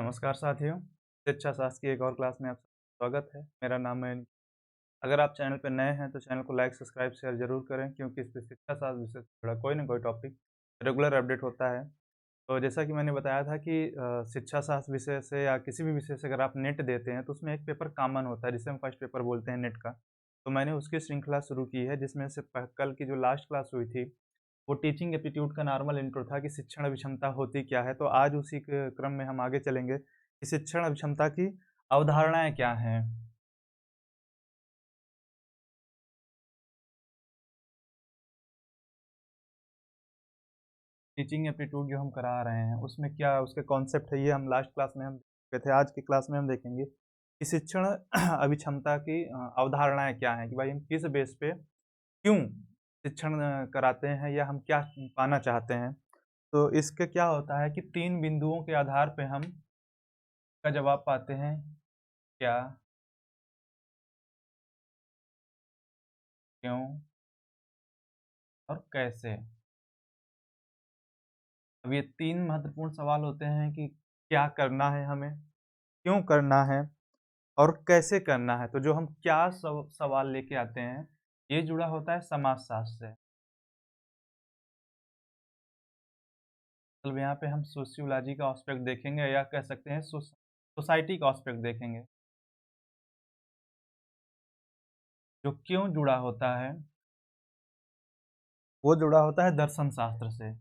नमस्कार साथियों, शिक्षा शास्त्र की एक और क्लास में आपका स्वागत है। मेरा नाम है। अगर आप चैनल पर नए हैं तो चैनल को लाइक, सब्सक्राइब, शेयर ज़रूर करें क्योंकि इस पे शिक्षा शास्त्र विषय से जुड़ा कोई ना कोई टॉपिक रेगुलर अपडेट होता है। तो जैसा कि मैंने बताया था कि शिक्षा शास्त्र विषय से या किसी भी विषय से अगर आप नेट देते हैं तो उसमें एक पेपर कॉमन होता है जिसे हम फर्स्ट पेपर बोलते हैं नेट का। तो मैंने उसकी श्रृंखला शुरू की है जिसमें से कल की जो लास्ट क्लास हुई थी वो टीचिंग एप्टीट्यूड का नॉर्मल इंट्रो था कि शिक्षण अभिक्षमता होती क्या है? तो आज उसी के क्रम में हम आगे चलेंगे कि शिक्षण अभिक्षमता की अवधारणाएँ क्या हैं? टीचिंग एप्टीट्यूड जो हम करा रहे हैं, उसमें क्या उसके कॉन्सेप्ट है, ये हम लास्ट क्लास में हम देखे थे। आज की क्लास में हम देखेंगे कि शिक्षण अभिक्षमता की अवधारणाएँ क्या हैं? कि भाई हम किस बेस पे क्यों शिक्षण कराते हैं या हम क्या पाना चाहते हैं? तो इसके क्या होता है कि 3 बिंदुओं के आधार पे हम का जवाब पाते हैं, क्या, क्यों और कैसे? अब ये 3 महत्वपूर्ण सवाल होते हैं कि क्या करना है हमें, क्यों करना है और कैसे करना है। तो जो हम क्या सवाल लेके आते हैं, ये जुड़ा होता है समाजशास्त्र से। मतलब यहाँ पे हम सोशियोलॉजी का एस्पेक्ट देखेंगे या कह सकते हैं सोसाइटी का एस्पेक्ट देखेंगे। जो क्यों जुड़ा होता है, वो जुड़ा होता है दर्शन शास्त्र से।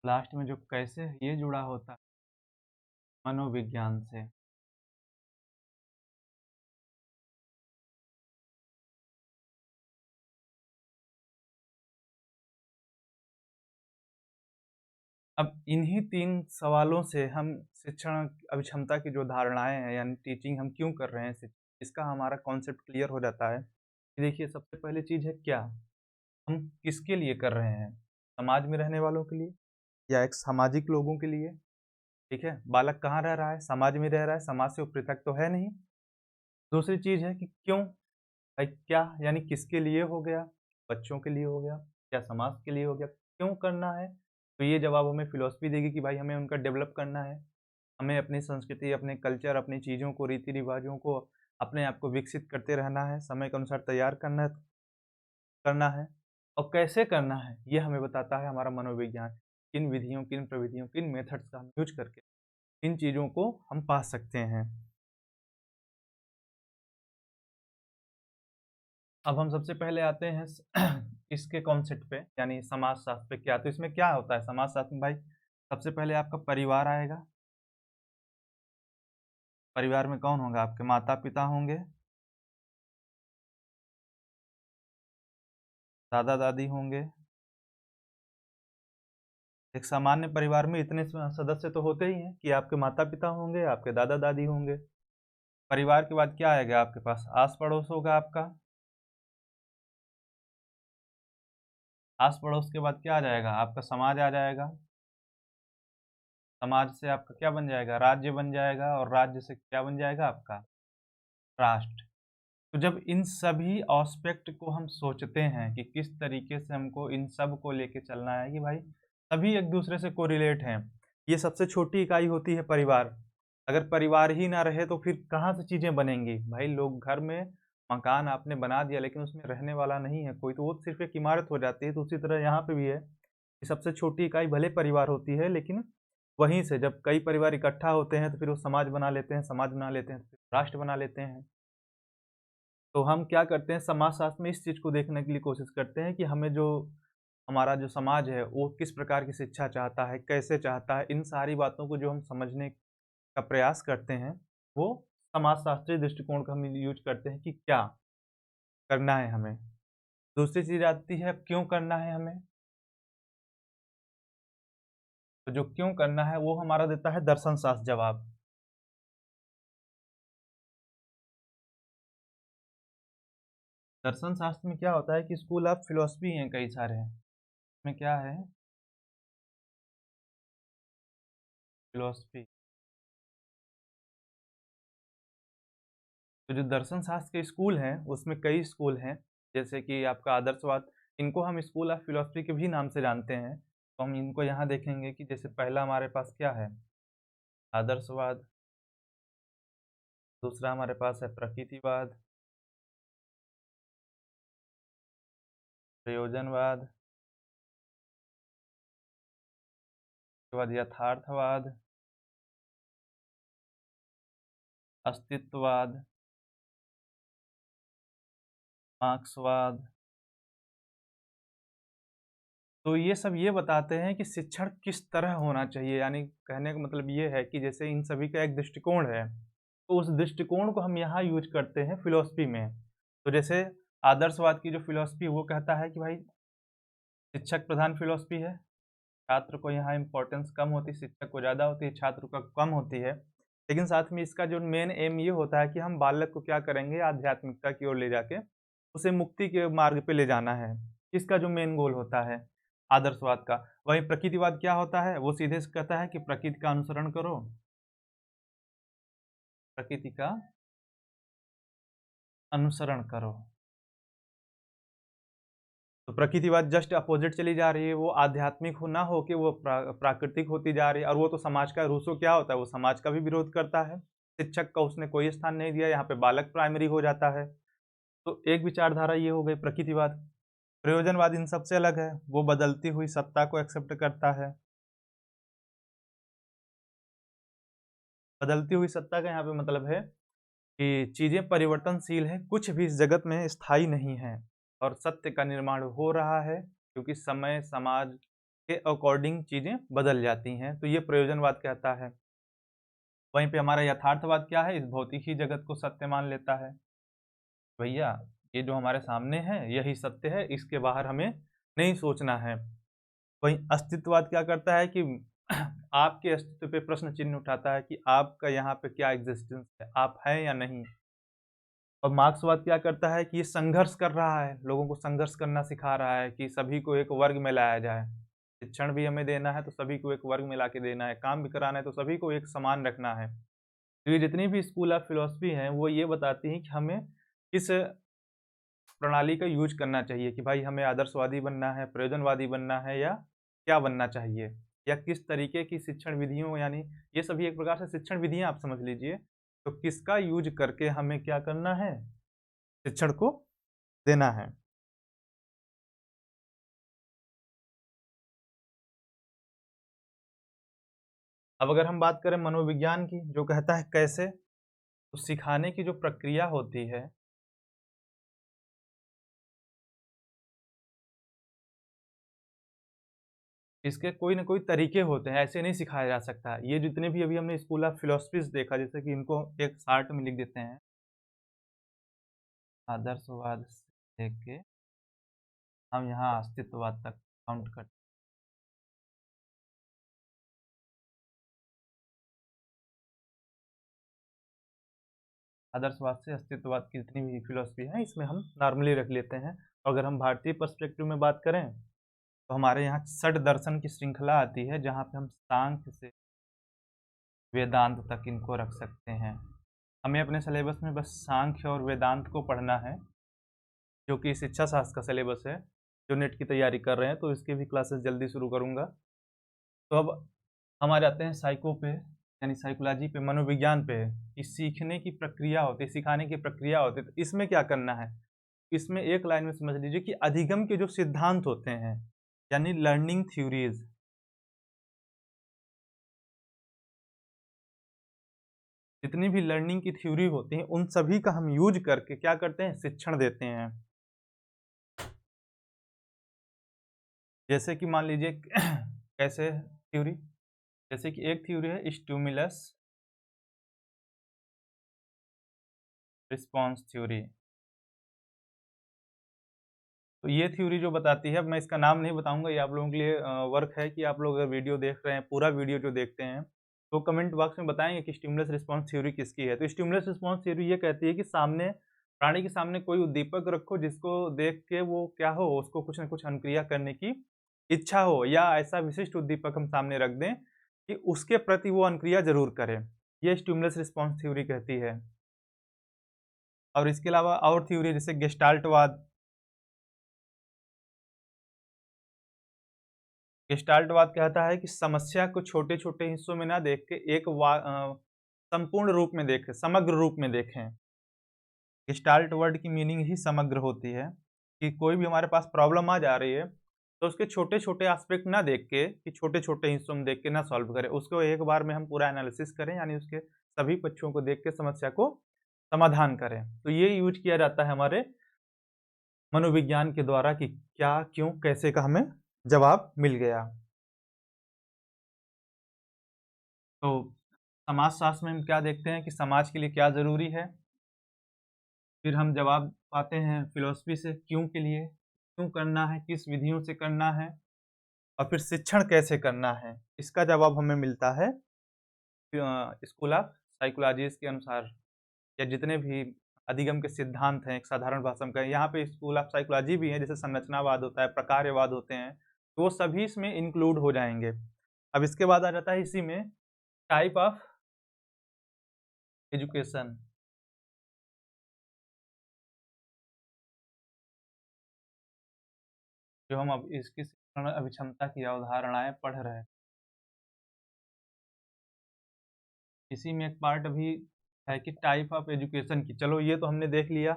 लास्ट में जो कैसे है, ये जुड़ा होता है मनोविज्ञान से। अब इन्हीं 3 सवालों से हम शिक्षण अभिक्षमता की जो धारणाएँ हैं यानी टीचिंग हम क्यों कर रहे हैं इसका हमारा कॉन्सेप्ट क्लियर हो जाता है। कि देखिए सबसे पहली चीज़ है क्या? हम किसके लिए कर रहे हैं? समाज में रहने वालों के लिए या एक सामाजिक लोगों के लिए, ठीक है? बालक कहाँ रह रहा है? समाज में रह रहा है, समाज से वो पृथक तो है नहीं। दूसरी चीज़ है कि क्यों? भाई क्या यानी किसके लिए हो गया? बच्चों के लिए हो गया, क्या समाज के लिए हो गया? क्यों करना है? तो ये जवाब हमें फ़िलॉसफ़ी देगी कि भाई हमें उनका डेवलप करना है। हमें अपनी संस्कृति, अपने कल्चर, अपनी चीज़ों को, रीति-रिवाज़ों को अपने आप को विकसित करते रहना है, समय के अनुसार तैयार करना है और कैसे करना है, ये हमें बताता है हमारा मनोविज्ञान। किन विधियों, किन प्रविधियों, किन मेथड्स का हम यूज़ करके इन चीज़ों को हम पा सकते हैं। अब हम सबसे पहले आते हैं इसके कॉन्सेप्ट पे यानी समाजशास्त्र पे क्या तो इसमें क्या होता है समाजशास्त्र में भाई सबसे पहले आपका परिवार आएगा। परिवार में कौन होगा? आपके माता-पिता होंगे, दादा-दादी होंगे। एक सामान्य परिवार में इतने सदस्य तो होते ही हैं कि आपके माता-पिता होंगे, आपके दादा-दादी होंगे। परिवार के बाद क्या आएगा आपके पास? आस-पड़ोस होगा आपका। आस-पड़ोस के बाद क्या आ जाएगा? आपका समाज आ जाएगा। समाज से आपका क्या बन जाएगा? राज्य बन जाएगा और राज्य से क्या बन जाएगा आपका? राष्ट्र। तो जब इन सभी एस्पेक्ट को हम सोचते हैं कि किस तरीके से हमको इन सब को लेके चलना है कि भाई सभी एक-दूसरे से कोरिलेट हैं। ये सबसे छोटी इकाई होती है परिवार। अगर परिवार ही ना रहे तो फिर कहाँ से चीज़ें बनेंगी? भाई लोग घर में मकान आपने बना दिया लेकिन उसमें रहने वाला नहीं है कोई, तो वो सिर्फ़ एक इमारत हो जाती है। तो उसी तरह यहाँ पे भी है कि सबसे छोटी इकाई भले परिवार होती है लेकिन वहीं से जब कई परिवार इकट्ठा होते हैं तो फिर वो समाज बना लेते हैं, समाज बना लेते हैं, तो फिर राष्ट्र बना लेते हैं। तो हम क्या करते हैं समाजशास्त्र में इस चीज़ को देखने के लिए कोशिश करते हैं कि हमें जो हमारा जो समाज है वो किस प्रकार की शिक्षा चाहता है, कैसे चाहता है, इन सारी बातों को जो हम समझने का प्रयास करते हैं, वो समाजशास्त्रीय दृष्टिकोण का हम यूज़ करते हैं कि क्या करना है हमें। दूसरी चीज़ आती है क्यों करना है हमें, तो जो क्यों करना है वो हमारा देता है दर्शन शास्त्र जवाब। दर्शन शास्त्र में क्या होता है कि स्कूल ऑफ फिलॉसफी हैं कई सारे। इसमें क्या है फिलॉसफी तो जो दर्शन शास्त्र के स्कूल हैं, उसमें कई स्कूल हैं, जैसे कि आपका आदर्शवाद, इनको हम स्कूल ऑफ फिलॉसफी के भी नाम से जानते हैं। तो हम इनको यहाँ देखेंगे कि जैसे पहला हमारे पास क्या है? आदर्शवाद, दूसरा हमारे पास है प्रकृतिवाद, प्रयोजनवाद, उसके बाद यथार्थवाद, अस्तित्ववाद, मार्क्सवाद। तो ये सब ये बताते हैं कि शिक्षण किस तरह होना चाहिए, यानी कहने का मतलब ये है कि जैसे इन सभी का एक दृष्टिकोण है, तो उस दृष्टिकोण को हम यहाँ यूज़ करते हैं फ़िलॉसफ़ी में। तो जैसे आदर्शवाद की जो फ़िलॉसफ़ी वो कहता है कि भाई शिक्षक प्रधान फ़िलॉसफ़ी है, छात्र को यहाँ इम्पोर्टेंस कम होती है, शिक्षक को ज़्यादा होती है, छात्र को कम होती है। लेकिन साथ में इसका जो मेन एम ये होता है कि हम बालक को क्या करेंगे, आध्यात्मिकता की ओर ले जाके उसे मुक्ति के मार्ग पे ले जाना है। इसका जो मेन गोल होता है आदर्शवाद का। वहीं प्रकृतिवाद क्या होता है, वो सीधे से कहता है कि प्रकृति का अनुसरण करो, प्रकृति का अनुसरण करो। तो प्रकृतिवाद जस्ट अपोजिट चली जा रही है, वो आध्यात्मिक हो ना हो के वो प्राकृतिक होती जा रही है, और वो तो समाज का रूसो क्या होता है, वो समाज का भी विरोध करता है। शिक्षक का उसने कोई स्थान नहीं दिया, यहाँ पे बालक प्राइमरी हो जाता है। तो एक विचारधारा ये हो गई प्रकृतिवाद। प्रयोजनवाद इन सबसे अलग है, वो बदलती हुई सत्ता को एक्सेप्ट करता है। बदलती हुई सत्ता का यहाँ पे मतलब है कि चीज़ें परिवर्तनशील हैं, कुछ भी इस जगत में स्थायी नहीं है, और सत्य का निर्माण हो रहा है, क्योंकि समय, समाज के अकॉर्डिंग चीज़ें बदल जाती हैं, तो ये प्रयोजनवाद कहता है। वहीं पे हमारा यथार्थवाद क्या है? इस भौतिक ही जगत को सत्य मान लेता है। भैया, ये जो हमारे सामने है, यही सत्य है, इसके बाहर हमें नहीं सोचना है। वहीं अस्तित्ववाद क्या करता है कि आपके अस्तित्व पे प्रश्न चिन्ह उठाता है कि आपका यहाँ पे क्या एग्जिस्टेंस है, आप हैं या नहीं? और मार्क्सवाद क्या करता है कि ये संघर्ष कर रहा है, लोगों को संघर्ष करना सिखा रहा है कि सभी को एक वर्ग में लाया जाए। शिक्षण भी हमें देना है तो सभी को एक वर्ग में लाके देना है, काम भी कराना है तो सभी को एक समान रखना है। तो ये जितनी भी स्कूल ऑफ फिलॉसफी हैं, वो ये बताती हैं कि हमें किस प्रणाली का यूज़ करना चाहिए कि भाई हमें आदर्शवादी बनना है, प्रयोजनवादी बनना है, या क्या बनना चाहिए? या किस तरीके की शिक्षण विधियों, यानी ये सभी एक प्रकार से शिक्षण विधियाँ आप समझ लीजिए। तो किसका यूज़ करके हमें क्या करना है? शिक्षण को देना है। अब अगर हम बात करें मनोविज्ञान की, जो कहता है कैसे, तो सिखाने की जो प्रक्रिया होती है, इसके कोई न कोई तरीके होते हैं, ऐसे नहीं सिखाया जा सकता। ये जितने भी अभी हमने स्कूल ऑफ फिलॉसफीज़ देखा, जैसे कि इनको एक चार्ट में लिख देते हैं, आदर्शवाद से लेके हम यहाँ अस्तित्ववाद तक काउंट करते हैं। आदर्शवाद से अस्तित्ववाद की जितनी भी फिलॉसफी है, इसमें हम नॉर्मली रख लेते हैं। और अगर हम भारतीय पर्सपेक्टिव में बात करें, तो हमारे यहाँ षट दर्शन की श्रृंखला आती है, जहाँ पे हम सांख्य से वेदांत तक इनको रख सकते हैं। हमें अपने सिलेबस में बस सांख्य और वेदांत को पढ़ना है, जो कि शिक्षा शास्त्र का सिलेबस है। जो नेट की तैयारी कर रहे हैं, तो इसकी भी क्लासेस जल्दी शुरू करूँगा। तो अब हम आ जाते हैं साइको पे, यानी साइकोलॉजी पे, मनोविज्ञान पे, कि सीखने की प्रक्रिया होती है, सिखाने की प्रक्रिया होती है। तो इसमें क्या करना है? इसमें एक लाइन में समझ लीजिए कि अधिगम के जो सिद्धांत होते हैं, यानी लर्निंग थ्योरीज़, जितनी भी लर्निंग की थ्योरी होती हैं, उन सभी का हम यूज़ करके क्या करते हैं? शिक्षण देते हैं। जैसे कि मान लीजिए कैसे थ्योरी? जैसे कि एक थ्योरी है स्टिमुलस रिस्पॉन्स थ्योरी। तो ये थ्योरी जो बताती है, अब मैं इसका नाम नहीं बताऊँगा, ये आप लोगों के लिए वर्क है कि आप लोग अगर वीडियो देख रहे हैं, पूरा वीडियो जो देखते हैं, तो कमेंट बॉक्स में बताएँगे कि स्टिमुलस रिस्पॉन्स थ्योरी किसकी है। तो स्टिमुलस रिस्पॉन्स थ्योरी ये कहती है कि सामने प्राणी के सामने कोई उद्दीपक रखो, जिसको देख के वो क्या हो, उसको कुछ न कुछ अनुक्रिया करने की इच्छा हो, या ऐसा विशिष्ट उद्दीपक हम सामने रख दें कि उसके प्रति वो अनुक्रिया ज़रूर करे। ये स्टिमुलस रिस्पॉन्स थ्योरी कहती है। और इसके अलावा और थ्योरी जैसे गेस्टाल्टवाद। गेस्टाल्टवाद कहता है कि समस्या को छोटे-छोटे हिस्सों में ना देख के संपूर्ण रूप में देखें, समग्र रूप में देखें। गेस्टाल्ट वर्ड की मीनिंग ही समग्र होती है कि कोई भी हमारे पास प्रॉब्लम आ जा रही है, तो उसके छोटे-छोटे एस्पेक्ट ना देख के कि छोटे-छोटे हिस्सों में देख के ना सॉल्व करें। उसको एक बार में हम पूरा एनालिसिस करें, यानी उसके सभी पक्षों को देख के समस्या को समाधान करें। तो ये यूज़ किया जाता है हमारे मनोविज्ञान के द्वारा कि क्या, क्यों, कैसे का हमें जवाब मिल गया। तो समाजशास्त्र में हम क्या देखते हैं कि समाज के लिए क्या ज़रूरी है? फिर हम जवाब पाते हैं फ़िलॉसफ़ी से क्यों के लिए, क्यों करना है, किस विधियों से करना है और फिर शिक्षण कैसे करना है। इसका जवाब हमें मिलता है स्कूल ऑफ साइकोलॉजिस्ट के अनुसार, या जितने भी अधिगम के सिद्धांत हैं, एक साधारण भाषा में कहें, यहाँ पे स्कूल ऑफ साइकोलॉजी भी है, जैसे संरचनावाद होता है, प्रकार्यवाद होते हैं, तो वो सभी इसमें इंक्लूड हो जाएँगे। अब इसके बाद आ जाता है इसी में टाइप ऑफ एजुकेशन। जो हम अब इसकी शिक्षण अभिक्षमता की अवधारणाएँ पढ़ रहे हैं। इसी में एक पार्ट अभी है कि टाइप ऑफ एजुकेशन की। चलो ये तो हमने देख लिया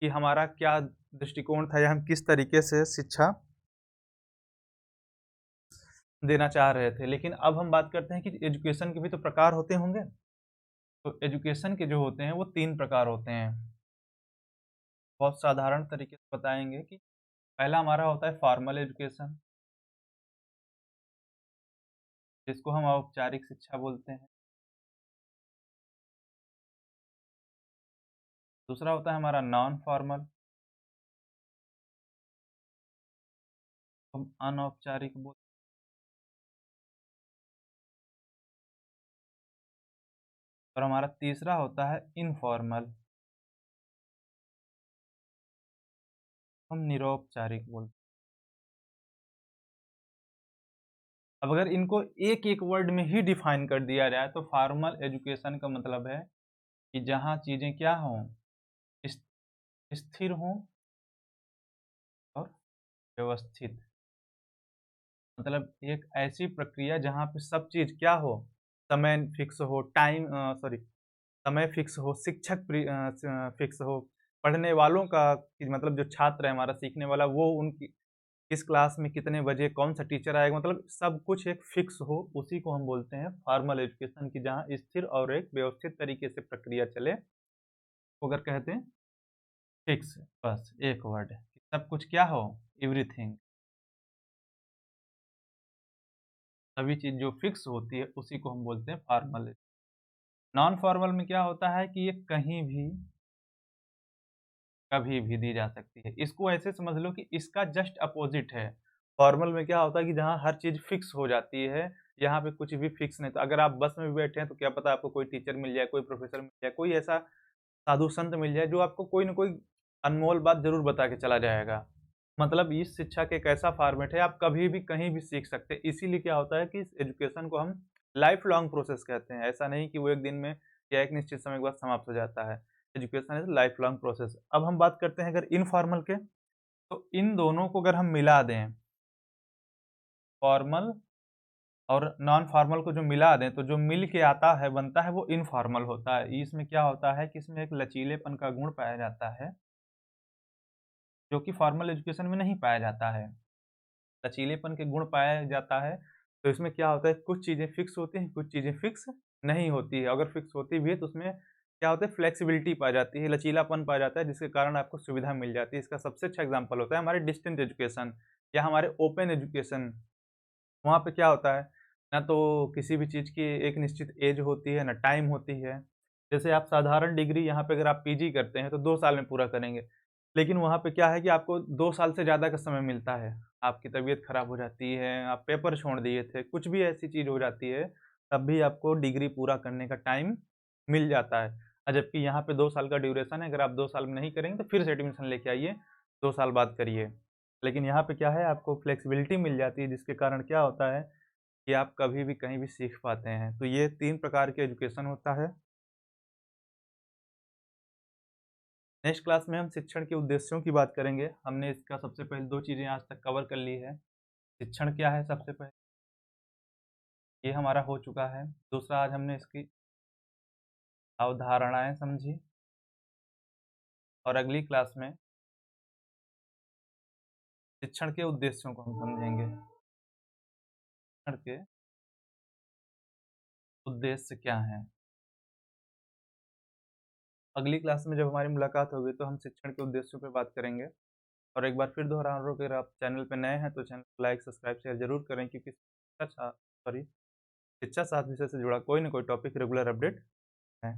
कि हमारा क्या दृष्टिकोण था या हम किस तरीके से शिक्षा देना चाह रहे थे। लेकिन अब हम बात करते हैं कि एजुकेशन के भी तो प्रकार होते होंगे। तो एजुकेशन के जो होते हैं वो 3 प्रकार होते हैं। बहुत साधारण तरीके से बताएँगे कि पहला हमारा होता है फॉर्मल एजुकेशन, जिसको हम औपचारिक शिक्षा बोलते हैं। दूसरा होता है हमारा नॉन फॉर्मल, हम अनौपचारिक बोलते हैं। और हमारा तीसरा होता है इनफॉर्मल, हम निरौपचारिक बोलते हैं। अब अगर इनको एक-एक वर्ड में ही डिफाइन कर दिया जाए तो फॉर्मल एजुकेशन का मतलब है कि जहाँ चीज़ें क्या हों, इस स्थिर हों और व्यवस्थित। मतलब एक ऐसी प्रक्रिया जहाँ पे सब चीज़ क्या हो, समय फिक्स हो, समय फिक्स हो, शिक्षक फिक्स हो, पढ़ने वालों का कि मतलब जो छात्र है हमारा सीखने वाला वो उनकी किस क्लास में कितने बजे कौन-सा टीचर आएगा, मतलब सब कुछ एक फिक्स हो, उसी को हम बोलते हैं फॉर्मल एजुकेशन की जहाँ स्थिर और एक व्यवस्थित तरीके से प्रक्रिया चले, को अगर कहते हैं फिक्स, बस एक वर्ड है। सब कुछ क्या हो, एवरीथिंग, सभी चीज़ जो फिक्स होती है उसी को हम बोलते हैं फॉर्मल। नॉन फॉर्मल में क्या होता है कि ये कहीं भी, कभी भी दी जा सकती है। इसको ऐसे समझ लो कि इसका जस्ट अपोज़िट है। फॉर्मल में क्या होता है कि जहाँ हर चीज़ फिक्स हो जाती है, यहाँ पे कुछ भी फिक्स नहीं। तो अगर आप बस में भी बैठे हैं तो क्या पता आपको कोई टीचर मिल जाए, कोई प्रोफ़ेसर मिल जाए, कोई ऐसा साधु संत मिल जाए जो आपको कोई न कोई अनमोल बात ज़रूर बता के चला जाएगा। मतलब इस शिक्षा का एक ऐसा फ़ॉर्मेट है, आप कभी भी कहीं भी सीख सकते हैं। इसीलिए क्या होता है कि इस एजुकेशन को हम लाइफ़ लॉन्ग प्रोसेस कहते हैं। ऐसा नहीं कि वो एक दिन में या एक निश्चित समय के बाद समाप्त हो जाता है। Education is life long process. अब हम बात करते हैं अगर इनफॉर्मल के, तो इन दोनों को अगर हम मिला दें, फॉर्मल और नॉन फॉर्मल को जो मिला दें, तो जो मिल के आता है, बनता है, वो इनफॉर्मल होता है। इसमें क्या होता है कि इसमें एक लचीलेपन का गुण पाया जाता है, जो कि फॉर्मल एजुकेशन में नहीं पाया जाता है। लचीलेपन के गुण पाया जाता है, तो इसमें क्या होता है कुछ चीज़ें फिक्स होती हैं, कुछ चीज़ें फिक्स नहीं होती है। अगर फिक्स होती भी है तो उसमें क्या होता है फ्लेक्सिबिलिटी पाई जाती है, लचीलापन पाया जाता है जिसके कारण आपको सुविधा मिल जाती है। इसका सबसे अच्छा एग्ज़ाम्पल होता है हमारे डिस्टेंस एजुकेशन या हमारे ओपन एजुकेशन। वहाँ पे क्या होता है, ना तो किसी भी चीज़ की एक निश्चित ऐज होती है, ना टाइम होती है। जैसे आप साधारण डिग्री यहाँ पे अगर आप पीजी करते हैं तो 2 साल में पूरा करेंगे। लेकिन वहाँ पे क्या है कि आपको 2 साल से ज़्यादा का समय मिलता है। आपकी तबीयत खराब हो जाती है, आप पेपर छोड़ दिए थे, कुछ भी ऐसी चीज़ हो जाती है, तब भी आपको डिग्री पूरा करने का टाइम मिल जाता है। जबकि यहाँ पे 2 साल का ड्यूरेशन है, अगर आप 2 साल में नहीं करेंगे तो फिर से एडमिशन लेके आइए, 2 साल बाद करिए। लेकिन यहाँ पे क्या है आपको फ्लेक्सिबिलिटी मिल जाती है जिसके कारण क्या होता है कि आप कभी भी कहीं भी सीख पाते हैं। तो ये 3 प्रकार के एजुकेशन होता है। नेक्स्ट क्लास में हम शिक्षण के उद्देश्यों की बात करेंगे। हमने इसका सबसे पहले 2 चीज़ें आज तक कवर कर ली है। शिक्षण क्या है सबसे पहले, ये हमारा हो चुका है। दूसरा, आज हमने इसकी अवधारणाएँ समझी और अगली क्लास में शिक्षण के उद्देश्यों को हम समझेंगे। शिक्षण के उद्देश्य क्या हैं? अगली क्लास में जब हमारी मुलाकात होगी तो हम शिक्षण के उद्देश्यों पे बात करेंगे। और एक बार फिर दोहरा रहा हूँ कि अगर आप चैनल पे नए हैं तो चैनल को लाइक, सब्सक्राइब, शेयर ज़रूर करें, क्योंकि शिक्षा शास्त्र से जुड़ा कोई न कोई टॉपिक रेगुलर अपडेट है।